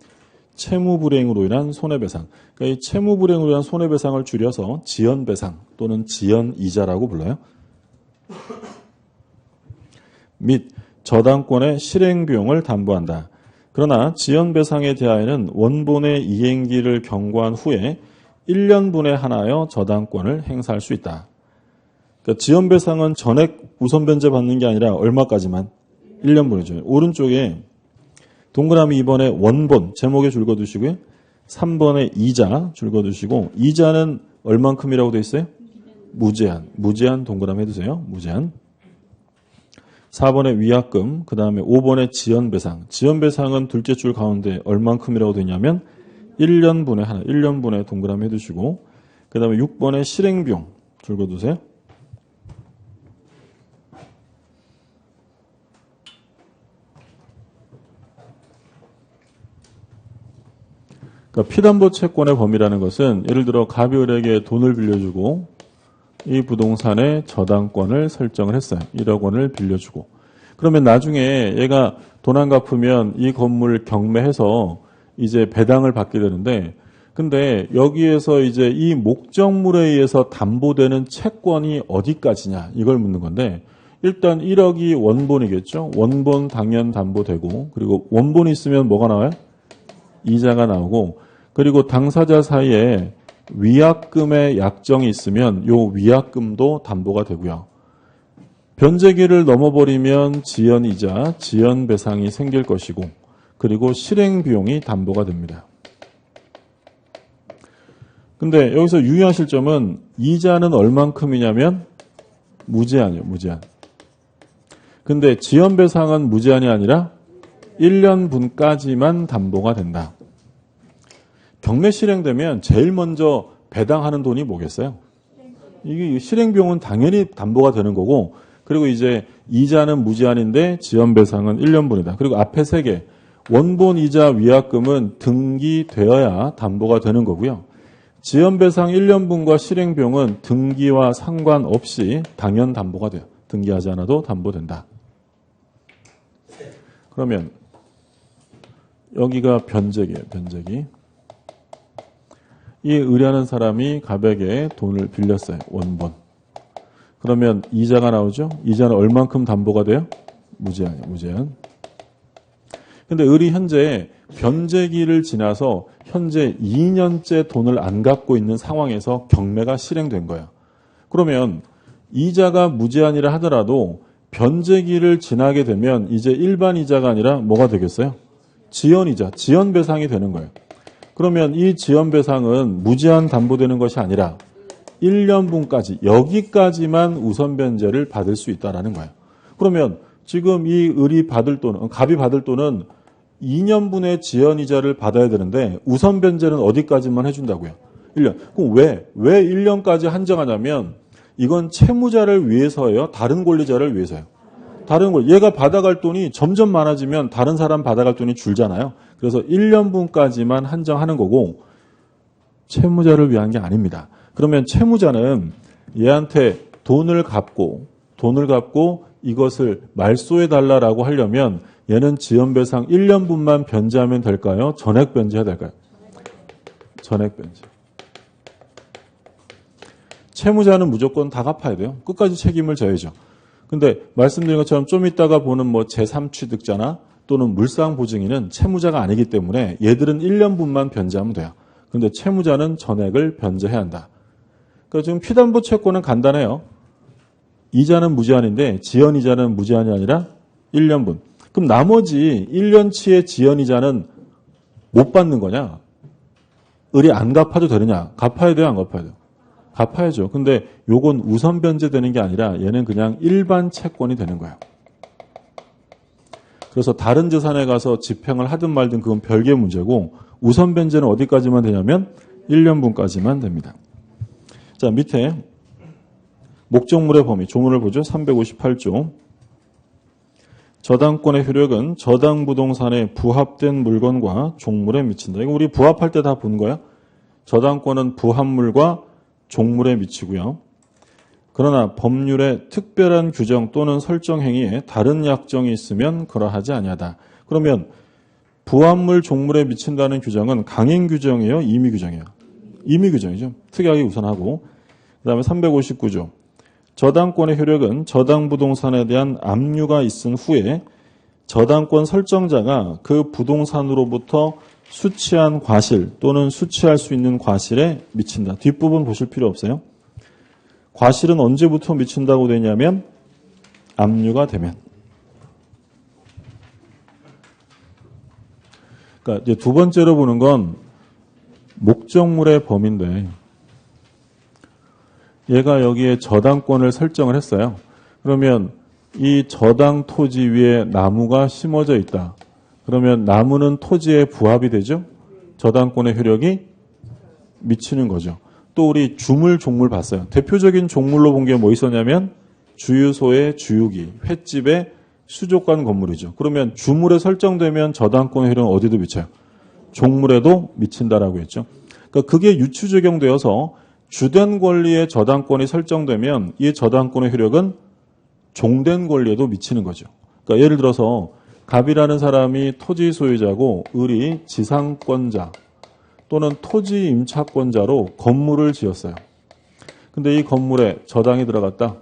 채무불이행으로 인한 손해배상. 그러니까 이 채무불이행으로 인한 손해배상을 줄여서 지연배상 또는 지연이자라고 불러요. 및 저당권의 실행비용을 담보한다. 그러나 지연배상에 대하여는 원본의 이행기를 경과한 후에 1년분에 한하여 저당권을 행사할 수 있다. 그러니까 지연배상은 전액 우선변제 받는 게 아니라 얼마까지만? 1년분이죠. 오른쪽에 동그라미 2번에 원본 제목에 줄 거두시고요. 3번에 이자 줄 거두시고 이자는 얼만큼이라고 돼 있어요? 무제한. 무제한 동그라미 해두세요. 무제한. 4번에 위약금, 그 다음에 5번에 지연배상. 지연배상은 둘째 줄 가운데 얼만큼이라고 되냐면 1년분에 하나, 1년분에 동그라미 해두시고 그 다음에 6번에 실행비용 줄 거두세요. 그러니까 피담보 채권의 범위라는 것은 예를 들어 갑이 을에게 돈을 빌려주고 이 부동산의 저당권을 설정을 했어요. 1억 원을 빌려주고. 그러면 나중에 얘가 돈 안 갚으면 이 건물 경매해서 이제 배당을 받게 되는데 근데 여기에서 이제 이 목적물에 의해서 담보되는 채권이 어디까지냐 이걸 묻는 건데 일단 1억이 원본이겠죠. 원본 당연 담보되고 그리고 원본이 있으면 뭐가 나와요? 이자가 나오고 그리고 당사자 사이에 위약금의 약정이 있으면 요 위약금도 담보가 되고요. 변제기를 넘어버리면 지연이자, 지연배상이 생길 것이고 그리고 실행비용이 담보가 됩니다. 근데 여기서 유의하실 점은 이자는 얼만큼이냐면 무제한이에요. 무제한. 근데 지연배상은 무제한이 아니라 1년분까지만 담보가 된다. 경매 실행되면 제일 먼저 배당하는 돈이 뭐겠어요? 이게 실행비용은 당연히 담보가 되는 거고 그리고 이제 이자는 무제한인데 지연배상은 1년분이다. 그리고 앞에 3개 원본 이자 위약금은 등기되어야 담보가 되는 거고요. 지연배상 1년분과 실행비용은 등기와 상관없이 당연 담보가 돼요. 등기하지 않아도 담보된다. 그러면 여기가 변제기예요. 변제기. 이 의뢰하는 사람이 갑에게 돈을 빌렸어요. 원본. 그러면 이자가 나오죠. 이자는 얼만큼 담보가 돼요? 무제한이에요. 무제한. 근데 을이 현재 변제기를 지나서 현재 2년째 돈을 안 갚고 있는 상황에서 경매가 실행된 거예요. 그러면 이자가 무제한이라 하더라도 변제기를 지나게 되면 이제 일반 이자가 아니라 뭐가 되겠어요? 지연이자, 지연배상이 되는 거예요. 그러면 이 지연배상은 무제한 담보되는 것이 아니라 1년분까지 여기까지만 우선 변제를 받을 수 있다는 거예요. 그러면 지금 이 을이 받을 돈은 갑이 받을 돈은 2년분의 지연이자를 받아야 되는데 우선 변제는 어디까지만 해준다고요? 1년. 그럼 왜 1년까지 한정하냐면 이건 채무자를 위해서예요? 다른 권리자를 위해서요? 다른 걸 얘가 받아갈 돈이 점점 많아지면 다른 사람 받아갈 돈이 줄잖아요. 그래서 1년분까지만 한정하는 거고 채무자를 위한 게 아닙니다. 그러면 채무자는 얘한테 돈을 갚고 이것을 말소해 달라라고 하려면 얘는 지연배상 1년분만 변제하면 될까요? 전액 변제해야 될까요? 전액 변제. 채무자는 무조건 다 갚아야 돼요. 끝까지 책임을 져야죠. 근데 말씀드린 것처럼 좀 이따가 보는 뭐 제3취득자나 또는 물상보증인은 채무자가 아니기 때문에 얘들은 1년분만 변제하면 돼요. 근데 채무자는 전액을 변제해야 한다. 그러니까 지금 피담보 채권은 간단해요. 이자는 무제한인데 지연이자는 무제한이 아니라 1년분. 그럼 나머지 1년치의 지연이자는 못 받는 거냐? 을이 안 갚아도 되느냐? 갚아야 돼요? 안 갚아야 돼요? 갚아야죠. 근데 요건 우선 변제되는 게 아니라 얘는 그냥 일반 채권이 되는 거예요. 그래서 다른 재산에 가서 집행을 하든 말든 그건 별개의 문제고 우선 변제는 어디까지만 되냐면 1년분까지만 됩니다. 자, 밑에 목적물의 범위, 조문을 보죠. 358조. 저당권의 효력은 저당 부동산에 부합된 물건과 종물에 미친다. 이거 우리 부합할 때 다 본 거야. 저당권은 부합물과 종물에 미치고요. 그러나 법률에 특별한 규정 또는 설정 행위에 다른 약정이 있으면 그러하지 아니하다. 그러면 부합물 종물에 미친다는 규정은 강행 규정이에요? 임의 규정이에요? 임의 규정이죠. 특약이 우선하고. 그 다음에 359조. 저당권의 효력은 저당 부동산에 대한 압류가 있은 후에 저당권 설정자가 그 부동산으로부터 수취한 과실 또는 수취할 수 있는 과실에 미친다. 뒷부분 보실 필요 없어요. 과실은 언제부터 미친다고 되냐면 압류가 되면. 그러니까 이제 두 번째로 보는 건 목적물의 범위인데 얘가 여기에 저당권을 설정을 했어요. 그러면 이 저당 토지 위에 나무가 심어져 있다. 그러면 나무는 토지에 부합이 되죠? 저당권의 효력이 미치는 거죠. 또 우리 주물, 종물 봤어요. 대표적인 종물로 본 게 뭐 있었냐면 주유소의 주유기, 횟집의 수족관 건물이죠. 그러면 주물에 설정되면 저당권의 효력은 어디도 미쳐요? 종물에도 미친다라고 했죠. 그러니까 그게 유추 적용되어서 주된 권리의 저당권이 설정되면 이 저당권의 효력은 종된 권리에도 미치는 거죠. 그러니까 예를 들어서 갑이라는 사람이 토지 소유자고 을이 지상권자 또는 토지 임차권자로 건물을 지었어요. 근데 이 건물에 저당이 들어갔다.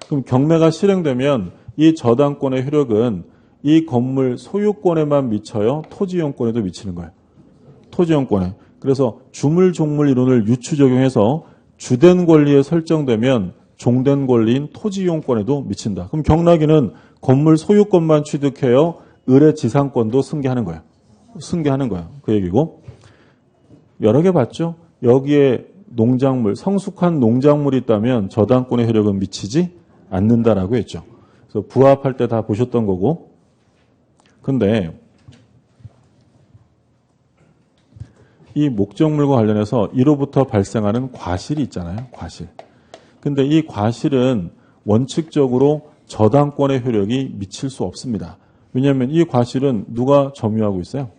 그럼 경매가 실행되면 이 저당권의 효력은 이 건물 소유권에만 미쳐요? 토지용권에도 미치는 거예요. 토지용권에. 그래서 주물, 종물 이론을 유추 적용해서 주된 권리에 설정되면 종된 권리인 토지용권에도 미친다. 그럼 경락이는 건물 소유권만 취득해요. 을의 지상권도 승계하는 거예요. 승계하는 거예요. 그 얘기고. 여러 개 봤죠? 여기에 농작물, 성숙한 농작물이 있다면 저당권의 효력은 미치지 않는다라고 했죠. 그래서 부합할 때 다 보셨던 거고. 근데 이 목적물과 관련해서 이로부터 발생하는 과실이 있잖아요. 과실. 근데 이 과실은 원칙적으로 저당권의 효력이 미칠 수 없습니다. 왜냐하면 이 과실은 누가 점유하고 있어요?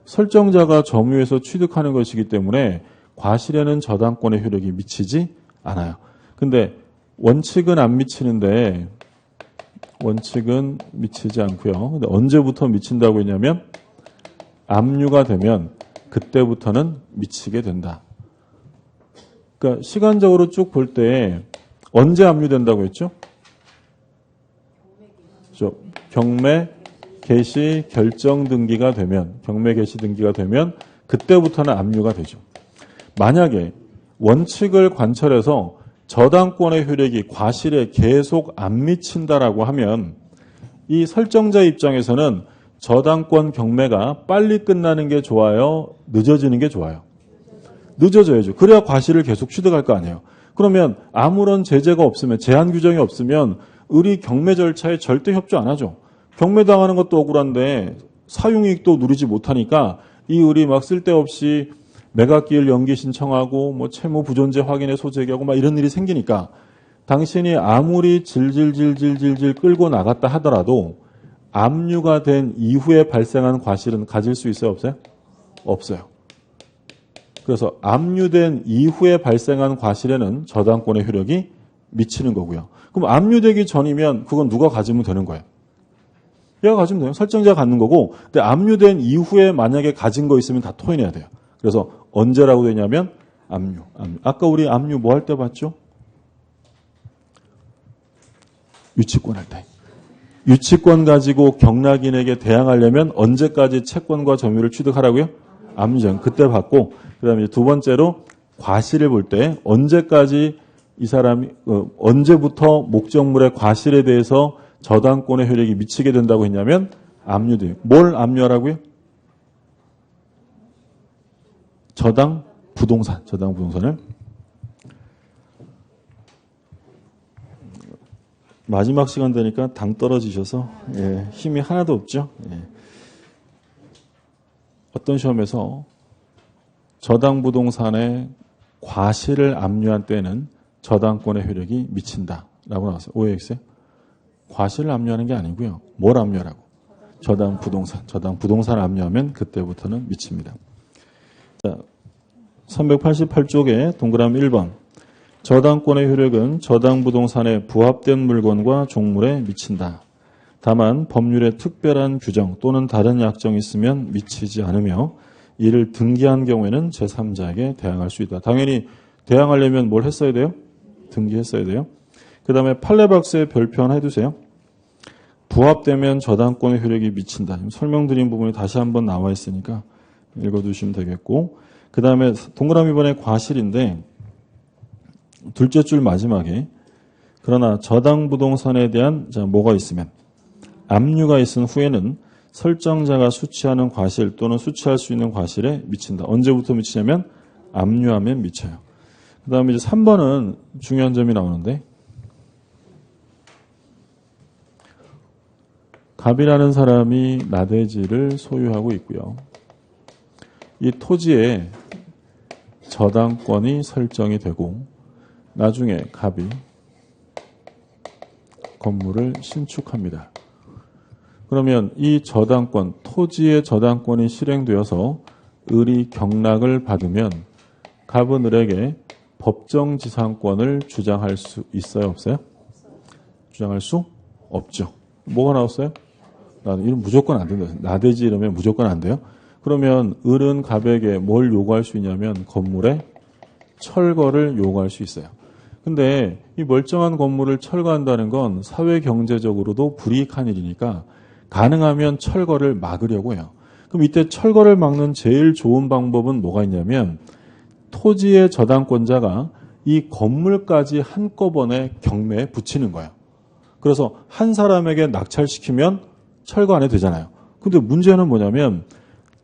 설정자가 점유해서 취득하는 것이기 때문에 과실에는 저당권의 효력이 미치지 않아요. 근데 원칙은 안 미치는데 원칙은 미치지 않고요. 근데 언제부터 미친다고 했냐면 압류가 되면 그때부터는 미치게 된다. 그러니까 시간적으로 쭉 볼 때 언제 압류된다고 했죠? 경매 개시 결정 등기가 되면 경매 개시 등기가 되면 그때부터는 압류가 되죠. 만약에 원칙을 관철해서 저당권의 효력이 과실에 계속 안 미친다라고 하면 이 설정자 입장에서는 저당권 경매가 빨리 끝나는 게 좋아요? 늦어지는 게 좋아요? 늦어져야죠. 그래야 과실을 계속 취득할 거 아니에요. 그러면 아무런 제재가 없으면 제한 규정이 없으면 을이 경매 절차에 절대 협조 안 하죠. 경매당하는 것도 억울한데 사용이익도 누리지 못하니까 이 을이 막 쓸데없이 매각기일 연기 신청하고 뭐 채무 부존재 확인에 소재기하고 막 이런 일이 생기니까 당신이 아무리 질질질질질질 끌고 나갔다 하더라도 압류가 된 이후에 발생한 과실은 가질 수 있어요? 없어요? 없어요. 그래서 압류된 이후에 발생한 과실에는 저당권의 효력이 미치는 거고요. 그럼 압류되기 전이면 그건 누가 가지면 되는 거예요? 얘가 가지면 돼요. 설정자가 갖는 거고, 근데 압류된 이후에 만약에 가진 거 있으면 다 토해내야 돼요. 그래서 언제라고 되냐면 압류. 아까 우리 압류 뭐 할 때 봤죠? 유치권 할 때. 유치권 가지고 경락인에게 대항하려면 언제까지 채권과 점유를 취득하라고요? 압류전. 그때 봤고, 그 다음에 두 번째로 과실을 볼 때 언제까지 이 사람이, 언제부터 목적물의 과실에 대해서 저당권의 효력이 미치게 된다고 했냐면 압류돼요. 뭘 압류하라고요? 저당 부동산을. 마지막 시간 되니까 당 떨어지셔서 힘이 하나도 없죠. 어떤 시험에서 저당 부동산의 과실을 압류한 때는 저당권의 효력이 미친다라고 나왔어요. 오해했어요? 과실을 압류하는 게 아니고요. 뭘 압류하라고? 저당 부동산을 압류하면 그때부터는 미칩니다. 자, 388쪽에 동그라미 1번. 저당권의 효력은 저당 부동산에 부합된 물건과 종물에 미친다. 다만 법률에 특별한 규정 또는 다른 약정이 있으면 미치지 않으며 이를 등기한 경우에는 제3자에게 대항할 수 있다. 당연히 대항하려면 뭘 했어야 돼요? 등기했어야 돼요. 그 다음에 판례박스에 별표 하나 해두세요. 부합되면 저당권의 효력이 미친다. 설명드린 부분이 다시 한번 나와 있으니까 읽어두시면 되겠고, 그 다음에 동그라미 번의 과실인데 둘째 줄 마지막에 그러나 저당 부동산에 대한 뭐가 있으면 압류가 있은 후에는 설정자가 수취하는 과실 또는 수취할 수 있는 과실에 미친다. 언제부터 미치냐면 압류하면 미쳐요. 그 다음에 이제 3번은 중요한 점이 나오는데 갑이라는 사람이 나대지를 소유하고 있고요. 이 토지에 저당권이 설정이 되고 나중에 갑이 건물을 신축합니다. 그러면 이 저당권, 토지의 저당권이 실행되어서 을이 경락을 받으면 갑은 을에게 법정지상권을 주장할 수 있어요? 없어요? 주장할 수 없죠. 뭐가 나왔어요? 이러면 무조건 안 된다. 나대지 이러면 무조건 안 돼요. 그러면 을은 갑에게 뭘 요구할 수 있냐면 건물의 철거를 요구할 수 있어요. 근데 이 멀쩡한 건물을 철거한다는 건 사회 경제적으로도 불이익한 일이니까 가능하면 철거를 막으려고 해요. 그럼 이때 철거를 막는 제일 좋은 방법은 뭐가 있냐면 토지의 저당권자가 이 건물까지 한꺼번에 경매에 붙이는 거예요. 그래서 한 사람에게 낙찰시키면 철거 안 해도 되잖아요. 근데 문제는 뭐냐면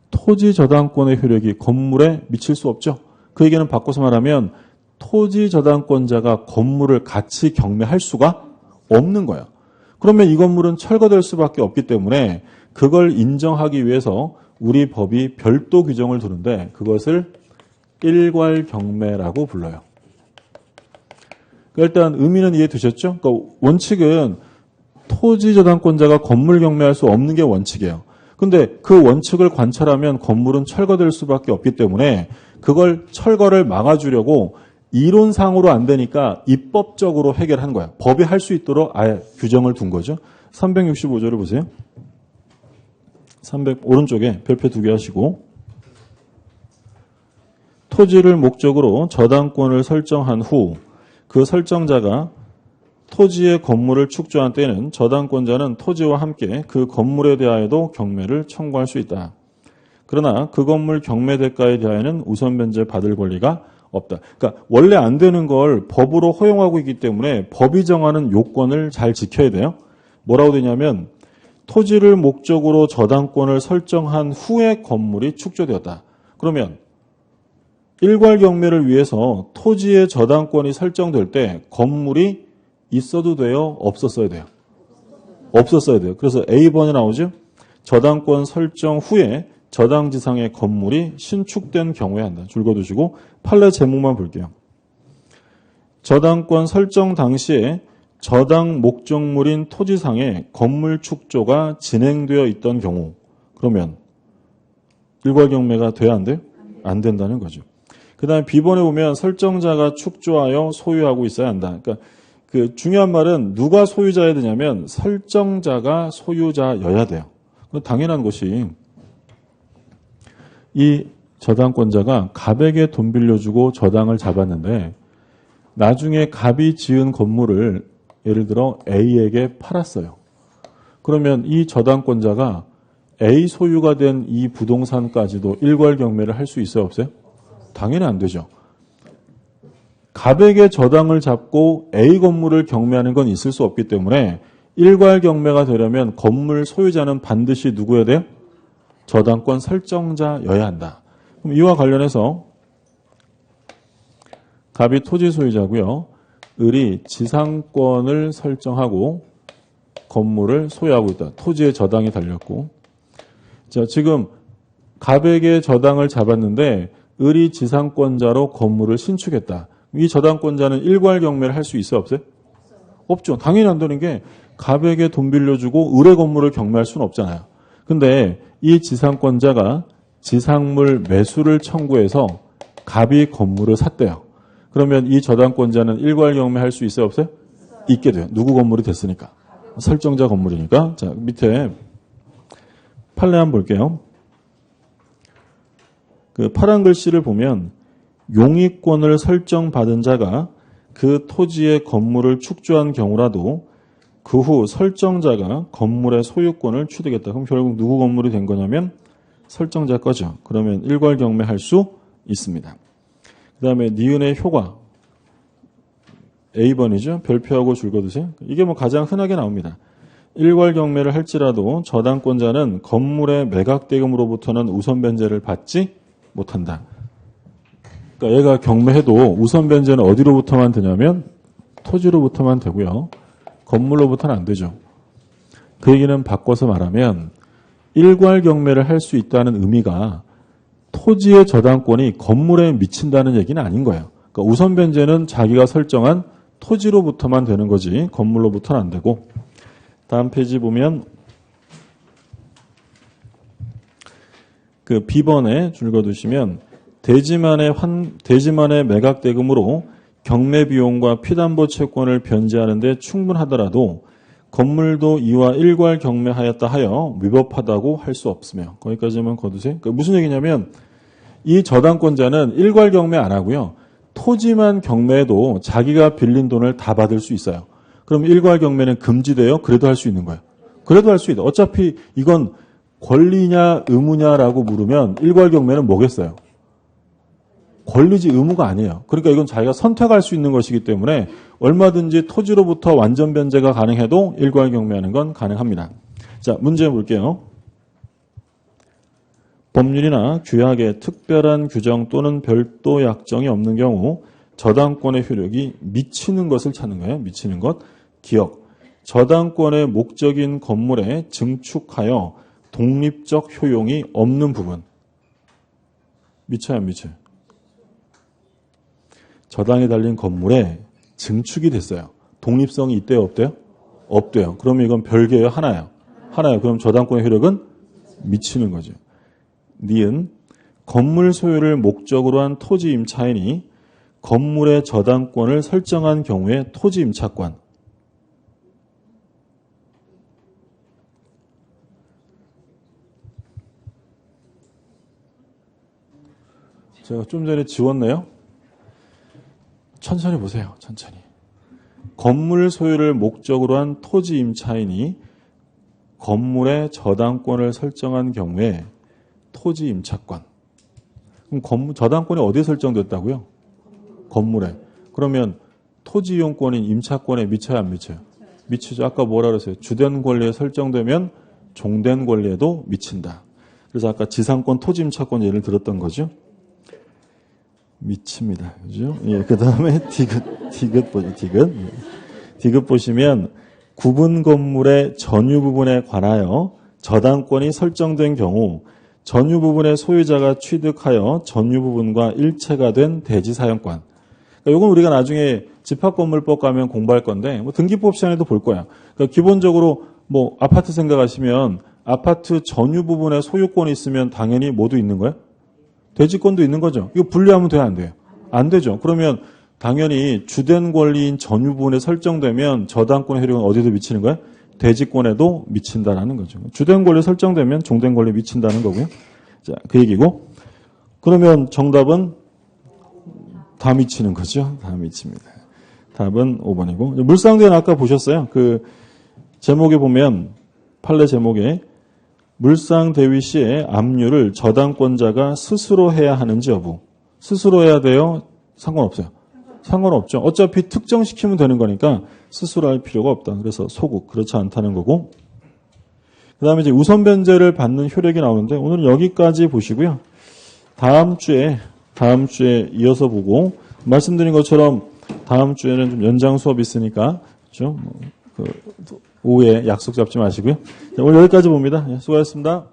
토지 저당권의 효력이 건물에 미칠 수 없죠. 그 얘기는 바꿔서 말하면 토지 저당권자가 건물을 같이 경매할 수가 없는 거예요. 그러면 이 건물은 철거될 수밖에 없기 때문에 그걸 인정하기 위해서 우리 법이 별도 규정을 두는데 그것을 일괄경매라고 불러요. 일단 의미는 이해되셨죠? 그러니까 원칙은 토지 저당권자가 건물 경매할 수 없는 게 원칙이에요. 근데 그 원칙을 관철하면 건물은 철거될 수밖에 없기 때문에 그걸 철거를 막아주려고 이론상으로 안 되니까 입법적으로 해결한 거야. 법이 할 수 있도록 아예 규정을 둔 거죠. 365조를 보세요. 오른쪽에 별표 2개 하시고 토지를 목적으로 저당권을 설정한 후 그 설정자가 토지의 건물을 축조한 때는 저당권자는 토지와 함께 그 건물에 대하여도 경매를 청구할 수 있다. 그러나 그 건물 경매 대가에 대하여는 우선 변제 받을 권리가 없다. 그러니까 원래 안 되는 걸 법으로 허용하고 있기 때문에 법이 정하는 요건을 잘 지켜야 돼요. 뭐라고 되냐면 토지를 목적으로 저당권을 설정한 후에 건물이 축조되었다. 그러면 일괄 경매를 위해서 토지의 저당권이 설정될 때 건물이 있어도 돼요? 없었어야 돼요? 없었어야 돼요. 그래서 A번에 나오죠? 저당권 설정 후에 저당지상의 건물이 신축된 경우에 한다. 줄거두시고 판례 제목만 볼게요. 저당권 설정 당시에 저당 목적물인 토지상에 건물 축조가 진행되어 있던 경우 그러면 일괄 경매가 돼야 안 돼요? 안 된다는 거죠. 그 다음에 B번에 보면 설정자가 축조하여 소유하고 있어야 한다. 그러니까 그 중요한 말은 누가 소유자여야 되냐면 설정자가 소유자여야 돼요. 당연한 것이 이 저당권자가 갑에게 돈 빌려주고 저당을 잡았는데 나중에 갑이 지은 건물을 예를 들어 A에게 팔았어요. 그러면 이 저당권자가 A 소유가 된 이 부동산까지도 일괄 경매를 할 수 있어요? 없어요? 당연히 안 되죠. 갑에게 저당을 잡고 A 건물을 경매하는 건 있을 수 없기 때문에 일괄 경매가 되려면 건물 소유자는 반드시 누구여야 돼요? 저당권 설정자여야 한다. 그럼 이와 관련해서 갑이 토지 소유자고요. 을이 지상권을 설정하고 건물을 소유하고 있다. 토지에 저당이 달렸고. 자, 지금 갑에게 저당을 잡았는데 을이 지상권자로 건물을 신축했다. 이 저당권자는 일괄 경매를 할 수 있어요, 없어요? 없죠. 당연히 안 되는 게 갑에게 돈 빌려주고 을의 건물을 경매할 수는 없잖아요. 근데 이 지상권자가 지상물 매수를 청구해서 갑이 건물을 샀대요. 그러면 이 저당권자는 일괄 경매할 수 있어요, 없어요? 있게 돼요. 누구 건물이 됐으니까. 설정자 건물이니까. 자, 밑에 판례 한번 볼게요. 그 파란 글씨를 보면 용익권을 설정받은 자가 그 토지의 건물을 축조한 경우라도 그 후 설정자가 건물의 소유권을 취득했다. 그럼 결국 누구 건물이 된 거냐면 설정자 거죠. 그러면 일괄 경매할 수 있습니다. 그 다음에 니은의 효과 A번이죠. 별표하고 줄 거두세요. 이게 뭐 가장 흔하게 나옵니다. 일괄 경매를 할지라도 저당권자는 건물의 매각대금으로부터는 우선 변제를 받지 못한다. 그러니까 얘가 경매해도 우선 변제는 어디로부터만 되냐면 토지로부터만 되고요. 건물로부터는 안 되죠. 그 얘기는 바꿔서 말하면 일괄 경매를 할 수 있다는 의미가 토지의 저당권이 건물에 미친다는 얘기는 아닌 거예요. 그러니까 우선 변제는 자기가 설정한 토지로부터만 되는 거지 건물로부터는 안 되고. 다음 페이지 보면 그 B번에 줄 거두시면 대지만의 매각 대금으로 경매 비용과 피담보 채권을 변제하는 데 충분하더라도 건물도 이와 일괄 경매하였다 하여 위법하다고 할 수 없으며. 거기까지만 거두세요. 그러니까 무슨 얘기냐면 이 저당권자는 일괄 경매 안 하고요. 토지만 경매해도 자기가 빌린 돈을 다 받을 수 있어요. 그럼 일괄 경매는 금지돼요? 그래도 할 수 있는 거예요. 그래도 할 수 있다. 어차피 이건 권리냐 의무냐라고 물으면 일괄 경매는 뭐겠어요? 권리지 의무가 아니에요. 그러니까 이건 자기가 선택할 수 있는 것이기 때문에 얼마든지 토지로부터 완전 변제가 가능해도 일괄 경매하는 건 가능합니다. 자, 문제 볼게요. 법률이나 규약에 특별한 규정 또는 별도 약정이 없는 경우 저당권의 효력이 미치는 것을 찾는 거예요. 미치는 것. 기억. 저당권의 목적인 건물에 증축하여 독립적 효용이 없는 부분. 미쳐요, 안 미쳐요? 저당에 달린 건물에 증축이 됐어요. 독립성이 있대요, 없대요? 없대요. 그러면 이건 별개예요, 하나예요? 하나예요. 그럼 저당권의 효력은 미치는 거죠. 니은 건물 소유를 목적으로 한 토지 임차인이 건물의 저당권을 설정한 경우에 토지 임차권. 제가 좀 전에 지웠네요. 천천히 보세요. 천천히. 건물 소유를 목적으로 한 토지 임차인이 건물의 저당권을 설정한 경우에 토지 임차권. 그럼 저당권이 어디에 설정됐다고요? 건물에. 그러면 토지 이용권인 임차권에 미쳐요, 안 미쳐요? 미치죠. 아까 뭐라 그랬어요? 주된 권리에 설정되면 종된 권리에도 미친다. 그래서 아까 지상권 토지 임차권 예를 들었던 거죠. 미칩니다. 그죠? 예, 그 다음에 디귿 보죠, 디귿. 디귿 보시면 구분 건물의 전유 부분에 관하여 저당권이 설정된 경우 전유 부분의 소유자가 취득하여 전유 부분과 일체가 된 대지 사용권. 그러니까 이건 우리가 나중에 집합건물법 가면 공부할 건데 뭐 등기법 시간에도 볼 거야. 그러니까 기본적으로 뭐 아파트 생각하시면 아파트 전유 부분의 소유권이 있으면 당연히 뭐도 있는 거야? 대지권도 있는 거죠. 이거 분리하면 돼요, 안 돼요? 안 되죠. 그러면 당연히 주된 권리인 전유 부분에 설정되면 저당권의 효력은 어디도 미치는 거야? 대지권에도 미친다라는 거죠. 주된 권리 설정되면 종된 권리 미친다는 거고요. 자, 그 얘기고. 그러면 정답은 다 미치는 거죠. 다 미칩니다. 답은 5번이고. 물상대는 아까 보셨어요. 그 제목에 보면 판례 제목에 물상대위 시의 압류를 저당권자가 스스로 해야 하는지 여부. 스스로 해야 돼요? 상관없어요. 상관없죠. 어차피 특정시키면 되는 거니까 스스로 할 필요가 없다. 그래서 소국. 그렇지 않다는 거고. 그 다음에 이제 우선 변제를 받는 효력이 나오는데 오늘은 여기까지 보시고요. 다음 주에 이어서 보고 말씀드린 것처럼 다음 주에는 좀 연장 수업이 있으니까 그렇죠? 오후에 약속 잡지 마시고요. 자, 오늘 여기까지 봅니다. 수고하셨습니다.